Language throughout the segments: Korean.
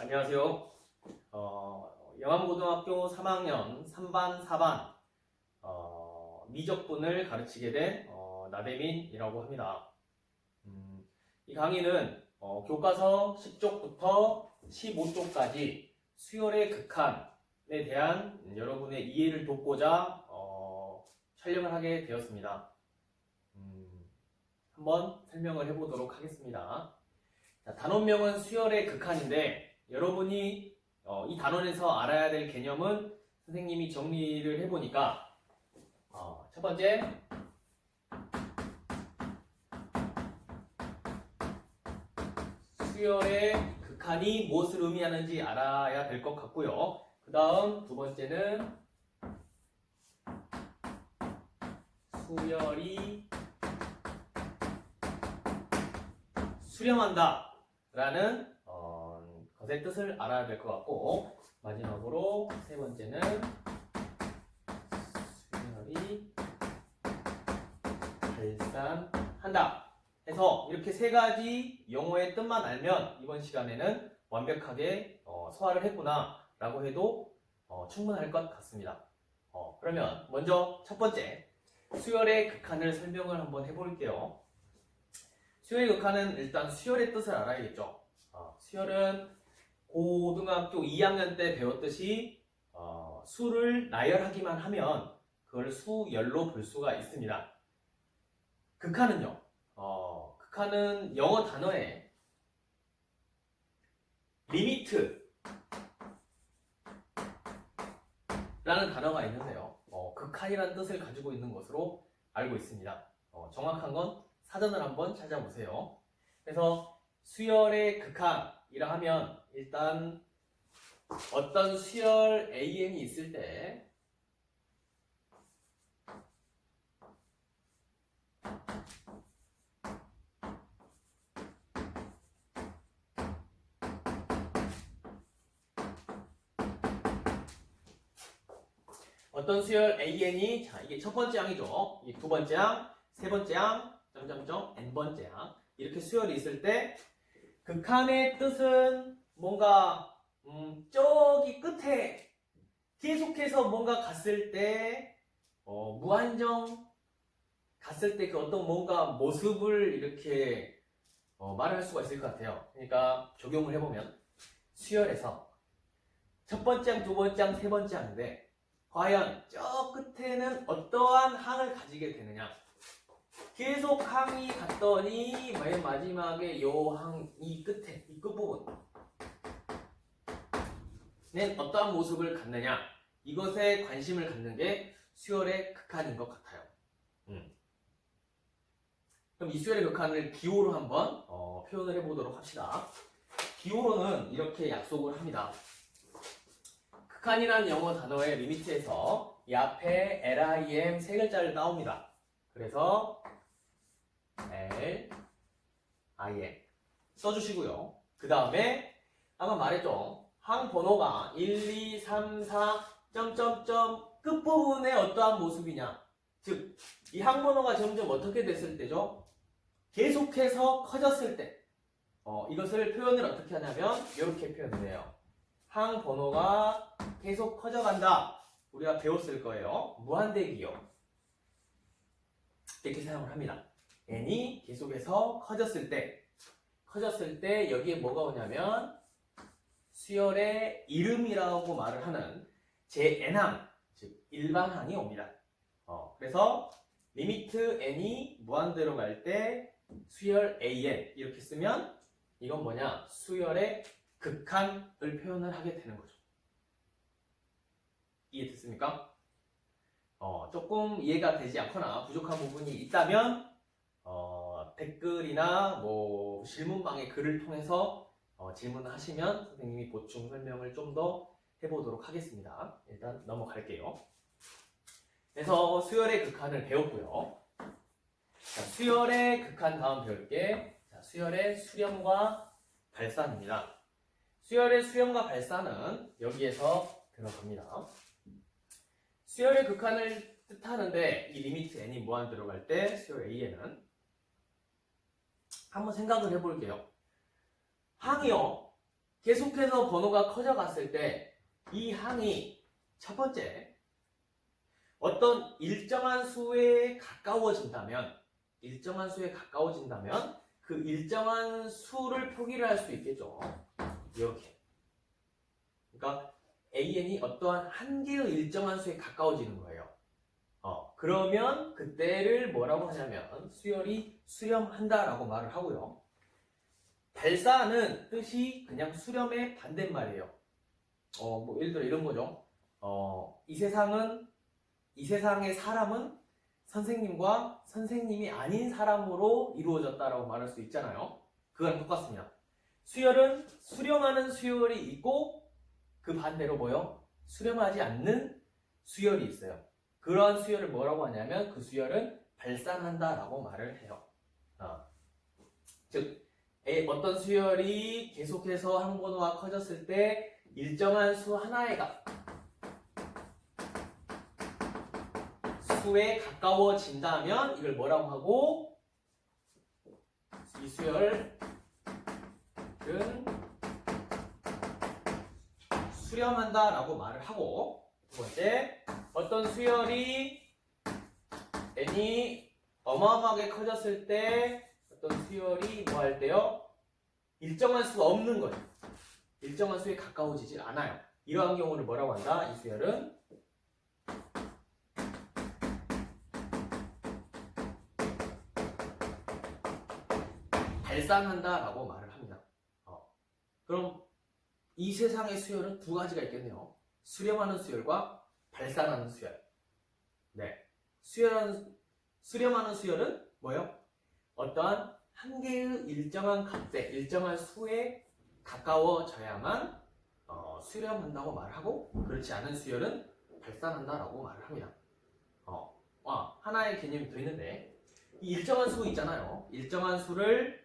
안녕하세요. 영암고등학교 3학년 3반, 4반 미적분을 가르치게 된 나대민이라고 합니다. 이 강의는 교과서 10쪽부터 15쪽까지 수열의 극한에 대한 여러분의 이해를 돕고자 촬영을 하게 되었습니다. 한번 설명을 해보도록 하겠습니다. 자, 단원명은 수열의 극한인데 여러분이 이 단원에서 알아야 될 개념은 선생님이 정리를 해보니까 첫 번째 수열의 극한이 무엇을 의미하는지 알아야 될 것 같고요. 그 다음 두 번째는 수열이 수렴한다 라는 것의 뜻을 알아야 될 것 같고, 마지막으로 세 번째는 수열이 발산한다 해서 이렇게 세 가지 용어의 뜻만 알면 이번 시간에는 완벽하게 소화를 했구나 라고 해도 충분할 것 같습니다. 그러면 먼저 첫 번째 수열의 극한을 설명을 한번 해볼게요. 수열의 극한은 일단 수열의 뜻을 알아야겠죠. 수열은 고등학교 2학년 때 배웠듯이 수를 나열하기만 하면 그걸 수열로 볼 수가 있습니다. 극한은요. 극한은 영어 단어에 리미트 라는 단어가 있는데요. 극한이라는 뜻을 가지고 있는 것으로 알고 있습니다. 정확한 건 사전을 한번 찾아보세요. 그래서 수열의 극한이라 하면 일단 어떤 수열 AN이 있을 때 어떤 수열 AN이, 자, 이게 첫 번째 항이죠. 이게 두 번째 항, 세 번째 항, 점점점 n번째 항, 이렇게 수열이 있을 때 극한의 뜻은 뭔가 저기 끝에 계속해서 뭔가 갔을 때 무한정 갔을 때 그 어떤 뭔가 모습을 이렇게 말을 할 수가 있을 것 같아요. 그러니까 적용을 해보면 수열에서 첫 번째 항, 두 번째 항, 세 번째 항인데 과연 저 끝에는 어떠한 항을 가지게 되느냐, 계속 항이 갔더니 맨 마지막에 요 항, 이 끝에, 이 끝부분은 어떠한 모습을 갖느냐, 이것에 관심을 갖는 게 수열의 극한인 것 같아요. 그럼 이 수열의 극한을 기호로 한번 표현을 해보도록 합시다. 기호로는 이렇게 약속을 합니다. 극한이라는 영어 단어의 리미트에서 이 앞에 LIM 세 글자를 따옵니다. 그래서 L, I, M 써주시고요. 그 다음에 아까 말했죠. 항 번호가 1, 2, 3, 4, 점점점 끝부분에 어떠한 모습이냐. 즉, 이 항 번호가 점점 어떻게 됐을 때죠? 계속해서 커졌을 때. 이것을 표현을 어떻게 하냐면 이렇게 표현을 해요. 항 번호가 계속 커져간다. 우리가 배웠을 거예요. 무한대기호. 이렇게 사용을 합니다. n이 계속해서 커졌을 때 여기에 뭐가 오냐면 수열의 이름이라고 말을 하는 제-n항, 즉 일반항이 옵니다. 그래서 리미트 n이 무한대로 갈 때 수열 an 이렇게 쓰면 이건 뭐냐? 수열의 극한을 표현을 하게 되는 거죠. 이해됐습니까? 조금 이해가 되지 않거나 부족한 부분이 있다면 댓글이나 뭐 질문방에 글을 통해서 질문을 하시면 선생님이 보충 설명을 좀 더 해보도록 하겠습니다. 일단 넘어갈게요. 그래서 수열의 극한을 배웠고요. 자, 수열의 극한 다음 배울게 수열의 수렴과 발산입니다. 수열의 수렴과 발산은 여기에서 들어갑니다. 수열의 극한을 뜻하는데 이 리미트 n이 무한 들어갈 때 수열 a에는 한번 생각을 해볼게요. 항이요. 계속해서 번호가 커져갔을 때 이 항이 첫 번째 어떤 일정한 수에 가까워진다면 그 일정한 수를 표기를 할 수 있겠죠. 이렇게. 그러니까 AN이 어떠한 한 개의 일정한 수에 가까워지는 거예요. 그러면 그때를 뭐라고 하냐면 수열이 수렴한다라고 말을 하고요. 발사하는 뜻이 그냥 수렴의 반대말이에요. 뭐 예를 들어 이런 거죠. 이 세상의 사람은 선생님과 선생님이 아닌 사람으로 이루어졌다라고 말할 수 있잖아요. 그거랑 똑같습니다. 수열은 수렴하는 수열이 있고 그 반대로 뭐요? 수렴하지 않는 수열이 있어요. 그러한 수열을 뭐라고 하냐면 그 수열은 발산한다라고 말을 해요. 즉 어떤 수열이 계속해서 항번호가 커졌을 때 일정한 수 하나에 수에 가까워진다면 이걸 뭐라고 하고 이 수열은 수렴한다라고 말을 하고 두 번째 어떤 수열이 n이 어마어마하게 커졌을 때 어떤 수열이 뭐 할 때요? 일정한 수가 없는 거예요. 일정한 수에 가까워지질 않아요. 이러한 경우를 뭐라고 한다? 이 수열은 발산한다라고 말을 합니다. 그럼 이 세상의 수열은 두 가지가 있겠네요. 수렴하는 수열과 발산하는 수열. 네, 수렴하는 수열은 뭐예요? 어떠한 한 개의 일정한 값에 일정한 수에 가까워져야만 수렴한다고 말하고 그렇지 않은 수열은 발산한다라고 말을 합니다. 하나의 개념이 더 있는데 이 일정한 수 있잖아요. 일정한 수를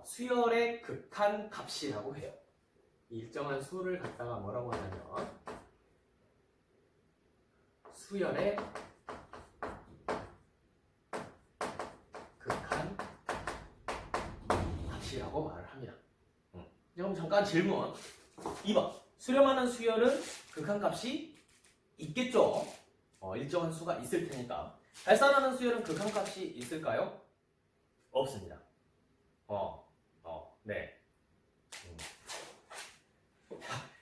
수열의 극한 값이라고 해요. 이 일정한 수를 갖다가 뭐라고 하냐면 수열의 극한 값이라고 말을 합니다. 그럼 잠깐 질문 2번 수렴하는 수열은 극한 값이 있겠죠. 일정한 수가 있을 테니까. 발산하는 수열은 극한 값이 있을까요? 없습니다. 네.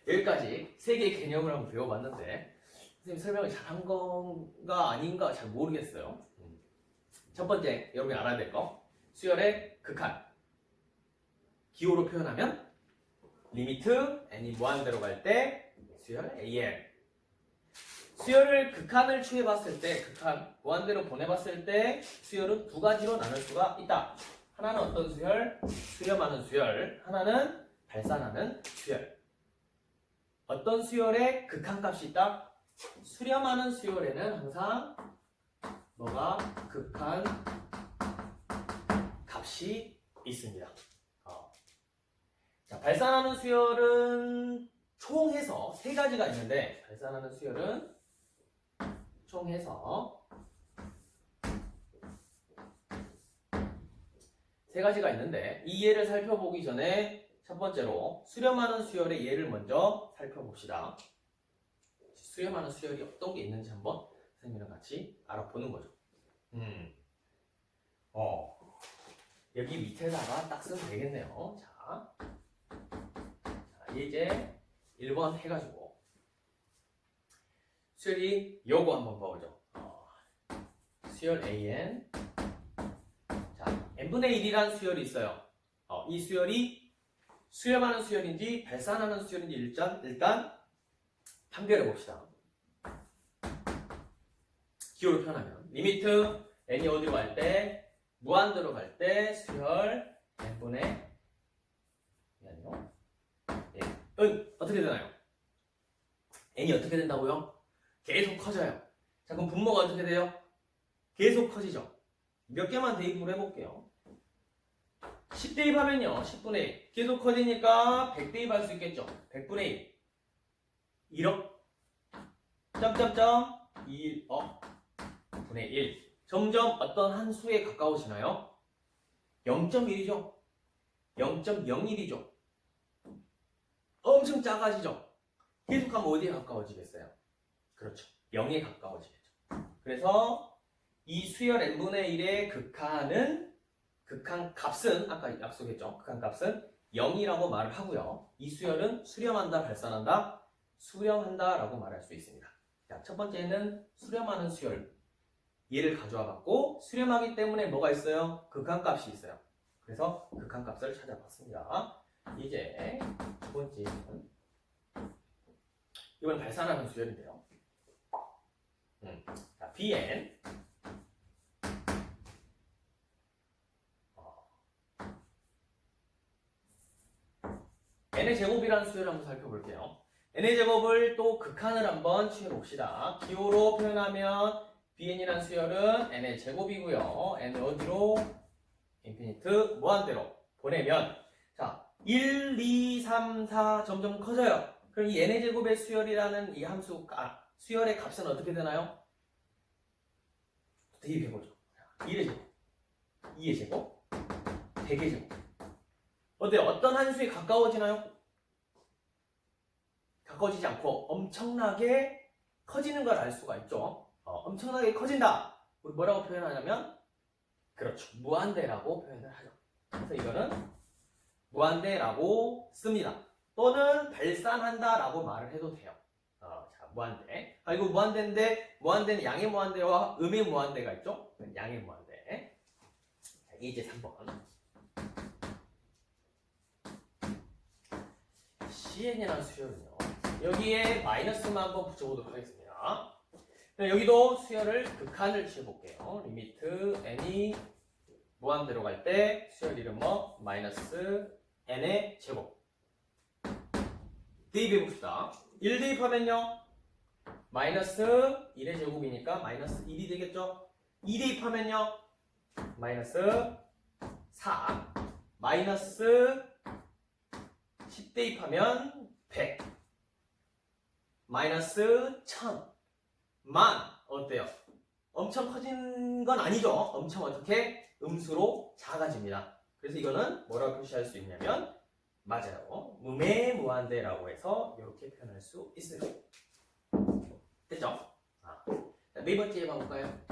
여기까지 세 개의 개념을 한번 배워봤는데 선생님 설명을 잘한 건가 아닌가 잘 모르겠어요. 첫 번째 여러분이 알아야 될 거 수열의 극한 기호로 표현하면 리미트 n이 무한대로 갈 때 수열 an 수열을 극한을 취해봤을 때 극한 무한대로 보내봤을 때 수열은 두 가지로 나눌 수가 있다. 하나는 어떤 수열? 수렴하는 수열. 하나는 발산하는 수열. 어떤 수열에 극한값이 있다? 수렴하는 수열에는 항상 뭐가 극한 값이 있습니다. 자, 발산하는 수열은 총 해서 세 가지가 있는데 발산하는 수열은 총 해서 세 가지가 있는데 이 예를 살펴보기 전에 첫 번째로 수렴하는 수열의 예를 먼저 살펴봅시다. 수렴하는 수열이 어떤 게 있는지 한번 선생님이랑 같이 알아보는 거죠. 여기 밑에다가 딱 쓰면 되겠네요. 자, 이제 1번 해가지고 수열이 요거 한번 봐보죠. 수열 AN 자, n분의 1이라는 수열이 있어요. 이 수열이 수렴하는 수열인지 발산하는 수열인지 일단 판별해 봅시다. 기호로 표현하면 리미트 n이 어디로 갈 때 무한대로 갈 때 수열 n분의 아니요 은 어떻게 되나요? n이 어떻게 된다고요? 계속 커져요. 자, 그럼 분모가 어떻게 돼요? 계속 커지죠. 몇 개만 대입을 해볼게요. 10 대입하면요 10분의 1 계속 커지니까 100 대입할 수 있겠죠. 100분의 1 1억 점점점 1억 분의 1 점점 어떤 한 수에 가까워지나요? 0.1이죠. 0.01이죠. 엄청 작아지죠. 계속하면 어디에 가까워지겠어요? 그렇죠. 0에 가까워지겠죠. 그래서 이 수열 n분의 1의 극한 값은 아까 약속했죠. 극한 값은 0이라고 말을 하고요. 이 수열은 수렴한다, 발산한다, 수렴한다 라고 말할 수 있습니다. 자, 첫 번째는 수렴하는 수열. 얘를 가져와 갖고 수렴하기 때문에 뭐가 있어요? 극한 값이 있어요. 그래서 극한 값을 찾아봤습니다. 이제 두 번째 이번 발산하는 수열인데요. 자, Bn n의 제곱이라는 수열을 한번 살펴볼게요. n의 제곱을 또 극한을 한번 취해봅시다. 기호로 표현하면 bn이라는 수열은 n의 제곱이고요. n을 어디로? 인피니트 무한대로 보내면 자 1, 2, 3, 4 점점 커져요. 그럼 이 n의 제곱의 수열이라는 이 함수 수열의 값은 어떻게 되나요? 대입해보죠. 1의 제곱, 2의 제곱, 100의 제곱. 어때요? 어떤 한 수에 가까워지나요? 가까워지지 않고 엄청나게 커지는 걸 알 수가 있죠. 엄청나게 커진다. 우리 뭐라고 표현하냐면 그렇죠. 무한대라고 표현을 하죠. 그래서 이거는 무한대라고 씁니다. 또는 발산한다라고 말을 해도 돼요. 자, 무한대. 이거 무한대인데 무한대는 양의 무한대와 음의 무한대가 있죠. 양의 무한대. 자, 이제 3번. CN이라는 수열은요. 여기에 마이너스만 한번 붙여보도록 하겠습니다. 여기도 수열을 극한을 취해볼게요. 리미트 n이 무한대로 갈 때 수열 이름 뭐? 마이너스 n의 제곱. 대입해봅시다. 1 대입하면요. 마이너스 1의 제곱이니까 마이너스 1이 되겠죠. 2 대입하면요. 마이너스 4. 마이너스 10 대입하면 100. 마이너스 1000. 만. 어때요? 엄청 커진 건 아니죠. 엄청 어떻게? 음수로 작아집니다. 그래서 이거는 뭐라고 표시할 수 있냐면 맞아요. 음의 무한대라고 해서 이렇게 표현할 수 있어요. 됐죠? 네 번째 해봐볼까요?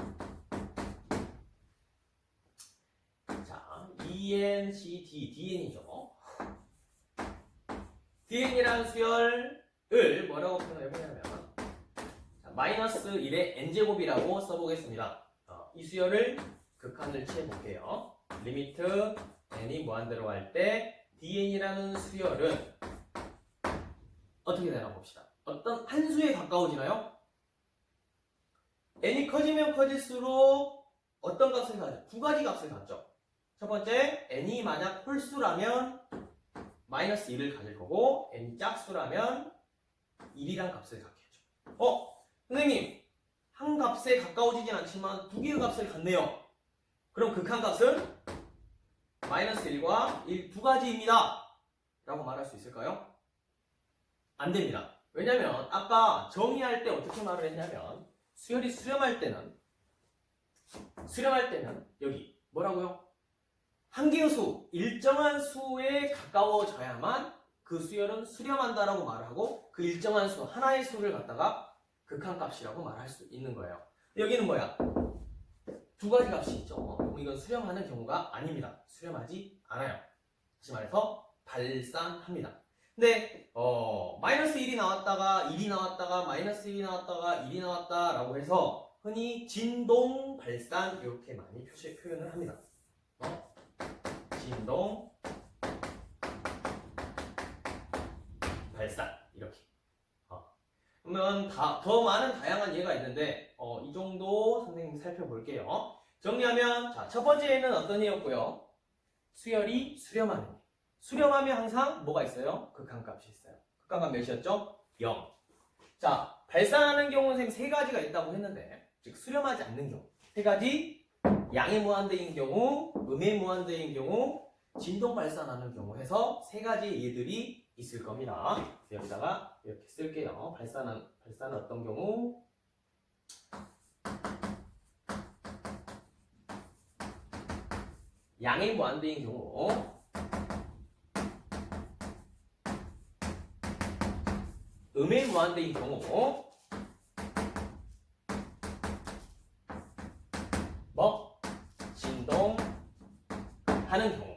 자, ENCT, DN이죠. DN이라는 수열을 뭐라고 표현해보냐면 마이너스 1의 n제곱이라고 써보겠습니다. 이 수열을 극한을 취해볼게요. 리미트 n이 무한대로 갈 때 dn이라는 수열은 어떻게 되나 봅시다. 어떤 한 수에 가까워지나요? n이 커지면 커질수록 어떤 값을 가져? 두 가지 값을 갖죠. 첫 번째, n이 만약 홀수라면 마이너스 1을 가질 거고 n이 짝수라면 1이란 값을 갖겠죠. 선생님, 한 값에 가까워지진 않지만 두 개의 값을 갖네요. 그럼 극한 값은 마이너스 1과 1 두 가지입니다. 라고 말할 수 있을까요? 안 됩니다. 왜냐면 아까 정의할 때 어떻게 말을 했냐면 수열이 수렴할 때는 여기 뭐라고요? 한 개의 수, 일정한 수에 가까워져야만 그 수열은 수렴한다라고 말을 하고 그 일정한 수, 하나의 수를 갖다가 극한값이라고 말할 수 있는 거예요. 여기는 뭐야? 두 가지 값이 있죠. 이건 수렴하는 경우가 아닙니다. 수렴하지 않아요. 다시 말해서 발산합니다. 근데 마이너스 1이 나왔다가 1이 나왔다가 마이너스 1이 나왔다가 1이 나왔다라고 해서 흔히 진동, 발산 이렇게 많이 표현을 합니다. 진동, 발산 이렇게. 그러면 더 많은 다양한 예가 있는데 이 정도 선생님이 살펴볼게요. 정리하면 자, 첫 번째는 어떤 예였고요? 수열이 수렴하는 예. 수렴하면 항상 뭐가 있어요? 극한값이 있어요. 극한값 몇이었죠? 0. 자, 발산하는 경우는 선생님 세 가지가 있다고 했는데 즉 수렴하지 않는 경우 세 가지 양의 무한대인 경우, 음의 무한대인 경우, 진동 발산하는 경우 해서 세 가지 예들이 있을 겁니다. 여기다가 이렇게 쓸게요. 발산은 어떤 경우? 양의 무한대인 경우, 음의 무한대인 경우 뭐 진동하는 경우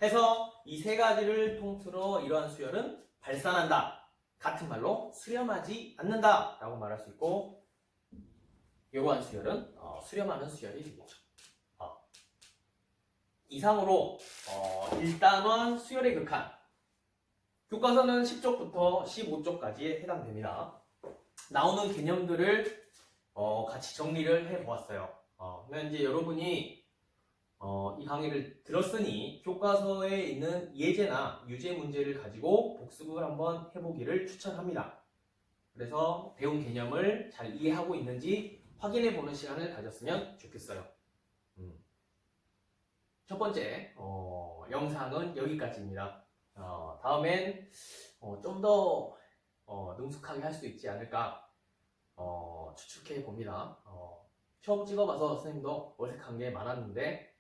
해서 이 세 가지를 통틀어 이러한 수열은 발산한다. 같은 말로 수렴하지 않는다 라고 말할 수 있고, 이러한 수열은 수렴하는 수열이 되겠죠. 이상으로 1단원 수열의 극한 교과서는 10쪽부터 15쪽까지에 해당됩니다. 나오는 개념들을 같이 정리를 해보았어요. 그러면 이제 여러분이 이 강의를 들었으니 교과서에 있는 예제나 유제 문제를 가지고 복습을 한번 해보기를 추천합니다. 그래서 배운 개념을 잘 이해하고 있는지 확인해보는 시간을 가졌으면 좋겠어요. 첫 번째 영상은 여기까지입니다. 다음엔 좀 더 능숙하게 할 수 있지 않을까 추측해 봅니다. 처음 찍어봐서 선생님도 어색한 게 많았는데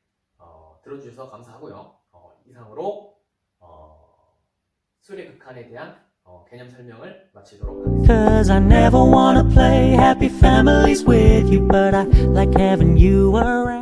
들어주셔서 감사하고요. 이상으로 수열의 극한에 대한 개념 설명을 마치도록 하겠습니다. Cause I never wanna play happy families with you, but I like having you around.